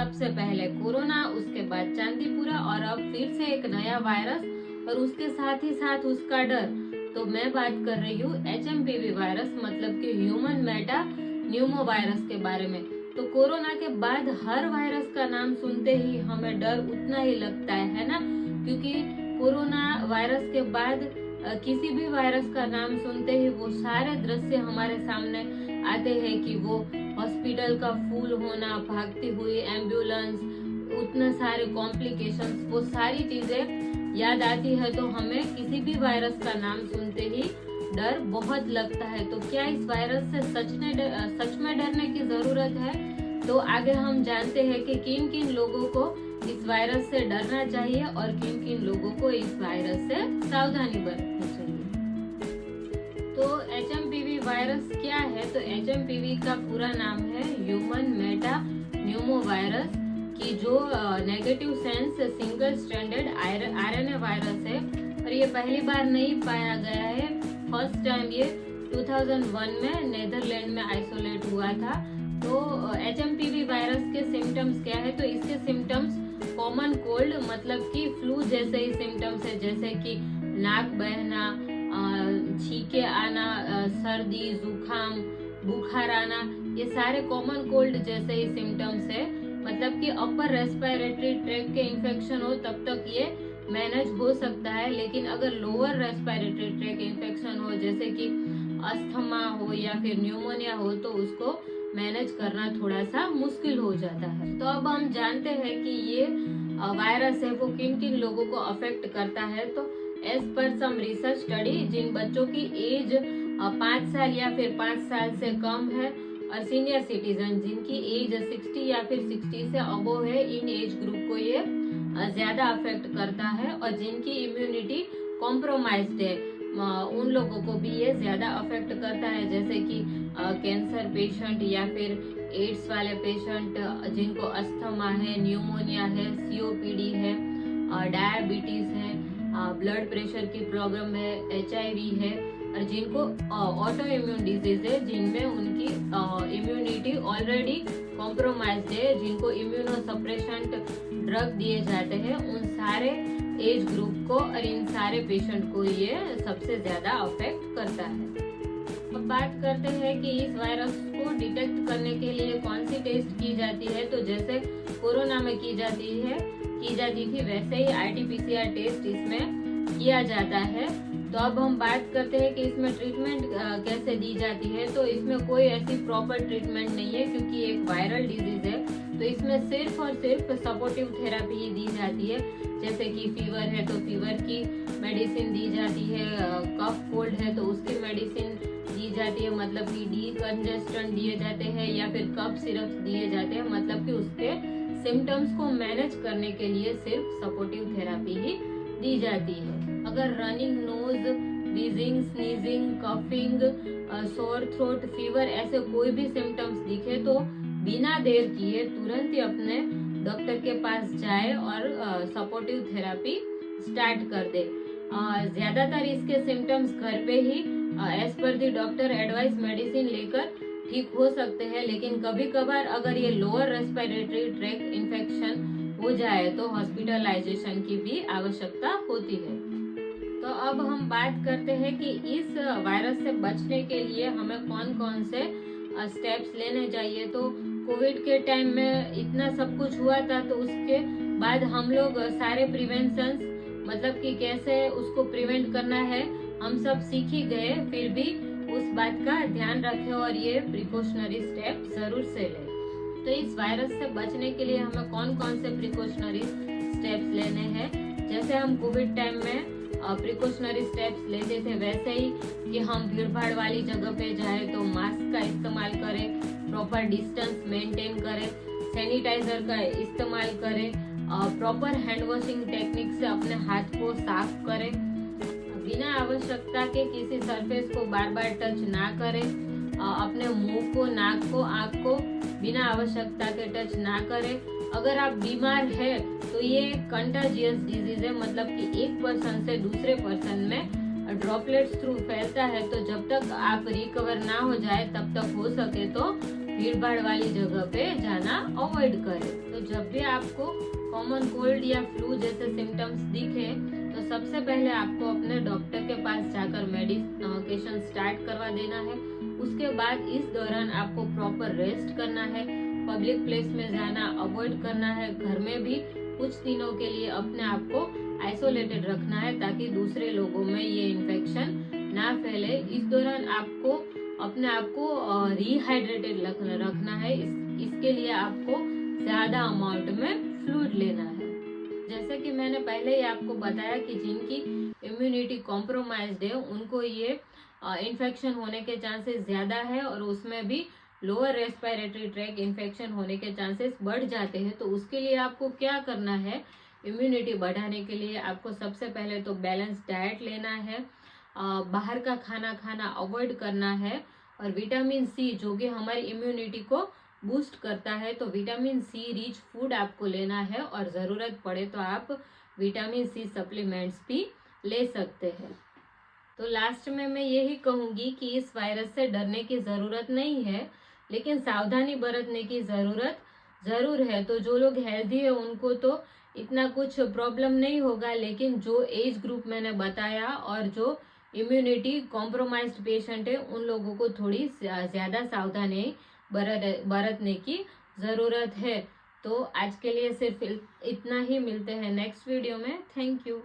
सबसे पहले कोरोना, उसके बाद चांदीपुरा और अब फिर से एक नया वायरस और उसके साथ ही साथ उसका डर। तो मैं बात कर रही हूँ HMPV वायरस मतलब कि ह्यूमन मेटा न्यूमो वायरस के बारे में। तो कोरोना के बाद हर वायरस का नाम सुनते ही हमें डर उतना ही लगता है ना, क्योंकि कोरोना वायरस के बाद किसी भी वायरस का नाम सुनते ही वो सारे दृश्य हमारे सामने आते हैं कि वो हॉस्पिटल का फुल होना, भागती हुई एम्बुलेंस, उतने सारे कॉम्प्लिकेशंस, वो सारी चीजें याद आती है। तो हमें किसी भी वायरस का नाम सुनते ही डर बहुत लगता है। तो क्या इस वायरस से सच में डरने की जरूरत है? तो आगे हम जानते हैं कि किन किन लोगों को इस वायरस से डरना चाहिए और किन किन लोगों को इस वायरस से सावधानी बरतनी चाहिए। तो HMPV वायरस क्या है? तो HMPV का पूरा नाम है ह्यूमन मेटा न्यूमो वायरस, की जो negative sense single stranded RNA virus है और ये पहली बार नहीं पाया गया है। फर्स्ट टाइम ये 2001 में नेदरलैंड में आइसोलेट हुआ था। तो HMPV वायरस के सिम्टम्स क्या है? तो इसके सिम्टम्स कॉमन कोल्ड मतलब कि फ्लू जैसे ही सिम्टम्स है, जैसे कि नाक बहना, छींके आना, सर्दी, जुकाम, बुखार आना, ये सारे कॉमन कोल्ड जैसे ही सिम्टम्स है। मतलब कि अपर रेस्पिरेटरी ट्रैक के इन्फेक्शन हो तब तक ये मैनेज हो सकता है, लेकिन अगर लोअर रेस्पिरेटरी ट्रैक इन्फेक्शन हो जैसे कि अस्थमा हो या फिर न्यूमोनिया हो तो उसको मैनेज करना थोड़ा सा मुश्किल हो जाता है। तो अब हम जानते हैं कि ये वायरस है वो किन किन लोगों को अफेक्ट करता है। तो as per some research study, जिन बच्चों की एज 5 साल या फिर 5 साल से कम है और सीनियर सिटीजन जिनकी एज 60 या फिर 60 से अबोव है, इन एज ग्रुप को ये ज्यादा अफेक्ट करता है। और जिनकी इम्यूनिटी कॉम्प्रोमाइज्ड है उन लोगों को भी ये ज्यादा अफेक्ट करता है, जैसे कि कैंसर पेशेंट या फिर एड्स वाले पेशेंट, जिनको अस्थमा है, न्यूमोनिया है, COPD है, डायबिटीज है, ब्लड प्रेशर की प्रॉब्लम है, HIV है और जिनको ऑटो इम्यून डिजीज है जिनमें उनकी इम्यूनिटी ऑलरेडी कॉम्प्रोमाइज्ड है, जिनको इम्यूनोसप्रेशेंट ड्रग दिए जाते हैं, उन सारे एज ग्रुप को और इन सारे पेशेंट को ये सबसे ज्यादा अफेक्ट करता है। अब बात करते हैं कि इस वायरस को डिटेक्ट करने के लिए कौन सी टेस्ट की जाती है। तो जैसे कोरोना में की जाती थी वैसे ही RT-PCR टेस्ट इसमें किया जाता है। तो अब हम बात करते हैं कि इसमें ट्रीटमेंट कैसे दी जाती है। तो इसमें कोई ऐसी प्रॉपर ट्रीटमेंट नहीं है क्योंकि एक वायरल डिजीज है। तो इसमें सिर्फ और सिर्फ सपोर्टिव थेरेपी ही दी जाती है, जैसे कि फीवर है तो फीवर की मेडिसिन दी जाती है, कफ कोल्ड है तो उसकी मेडिसिन दी जाती है, मतलब कि डीकंजेस्टेंट दिए जाते हैं या फिर कफ सिरप दिए जाते हैं, मतलब कि उसके सिम्टम्स को मैनेज करने के लिए सिर्फ सपोर्टिव थेरेपी ही दी जाती है। अगर running nose, wheezing, sneezing, coughing, sore throat, fever ऐसे कोई भी सिम्टम्स दिखे तो बिना देर किए तुरंत ही अपने डॉक्टर के पास जाए और सपोर्टिव थेरेपी स्टार्ट कर दे। ज्यादातर इसके सिम्टम्स घर पे ही एज पर दी डॉक्टर एडवाइस मेडिसिन लेकर ठीक हो सकते हैं, लेकिन कभी कभार अगर ये लोअर रेस्पिरेटरी ट्रैक इन्फेक्शन हो जाए तो हॉस्पिटलाइजेशन की भी आवश्यकता होती है। तो अब हम बात करते हैं कि इस वायरस से बचने के लिए हमें कौन कौन से स्टेप्स लेने चाहिए। तो कोविड के टाइम में इतना सब कुछ हुआ था, तो उसके बाद हम लोग सारे प्रिवेंशंस मतलब कि कैसे उसको प्रिवेंट करना है हम सब सीख ही गए, फिर भी उस बात का ध्यान रखें और ये प्रिकॉशनरी स्टेप जरूर से लें। तो इस वायरस से बचने के लिए हमें कौन कौन से प्रिकॉशनरी स्टेप्स लेने हैं, जैसे हम कोविड टाइम में प्रिकॉशनरी स्टेप्स लेते थे वैसे ही कि हम भीड़ भाड़ वाली जगह पे जाए तो मास्क का इस्तेमाल करें, प्रॉपर डिस्टेंस मेंटेन करें, सैनिटाइजर का इस्तेमाल करें, प्रॉपर हैंड वॉशिंग टेक्निक से अपने हाथ को साफ करें, बिना आवश्यकता के किसी सरफेस को बार बार टच ना करें, अपने मुंह को, नाक को, आंख को बिना आवश्यकता के टच ना करें। अगर आप बीमार है तो ये कंटाजियस डिजीज है, मतलब कि एक पर्सन से दूसरे पर्सन में ड्रॉपलेट्स थ्रू फैलता है। तो जब तक आप रिकवर ना हो जाए तब तक हो सके तो भीड़ भाड़ वाली जगह पे जाना अवॉइड करें। तो जब भी आपको कॉमन कोल्ड या फ्लू जैसे सिम्टम्स दिखे तो सबसे पहले आपको अपने डॉक्टर के पास जाकर मेडिकेशन स्टार्ट करवा देना है। उसके बाद इस दौरान आपको प्रॉपर रेस्ट करना है, पब्लिक प्लेस में जाना अवॉइड करना है, घर में भी कुछ दिनों के लिए अपने आप को आइसोलेटेड रखना है ताकि दूसरे लोगों में ये इन्फेक्शन ना फैले। इस दौरान आपको अपने आप को रिहाइड्रेटेड रखना है। इसके लिए आपको ज्यादा अमाउंट में फ्लूइड लेना है। जैसे कि मैंने पहले ही आपको बताया कि जिनकी इम्यूनिटी कॉम्प्रोमाइज्ड है उनको ये इन्फेक्शन होने के चांसेस ज्यादा है और उसमें भी लोअर रेस्पिरेटरी ट्रैक इन्फेक्शन होने के चांसेस बढ़ जाते हैं। तो उसके लिए आपको क्या करना है, इम्यूनिटी बढ़ाने के लिए आपको सबसे पहले तो बैलेंस डाइट लेना है, बाहर का खाना खाना अवॉइड करना है और विटामिन सी जो कि हमारी इम्यूनिटी को बूस्ट करता है, तो विटामिन सी रिच फूड आपको लेना है और ज़रूरत पड़े तो आप विटामिन सी सप्लीमेंट्स भी ले सकते हैं। तो लास्ट में मैं यही कहूँगी कि इस वायरस से डरने की ज़रूरत नहीं है, लेकिन सावधानी बरतने की ज़रूरत ज़रूर है। तो जो लोग हेल्दी है उनको तो इतना कुछ प्रॉब्लम नहीं होगा, लेकिन जो एज ग्रुप मैंने बताया और जो इम्यूनिटी कॉम्प्रोमाइज्ड पेशेंट है उन लोगों को थोड़ी ज़्यादा सावधानी बरतने की ज़रूरत है। तो आज के लिए सिर्फ इतना ही, मिलते हैं नेक्स्ट वीडियो में। Thank you.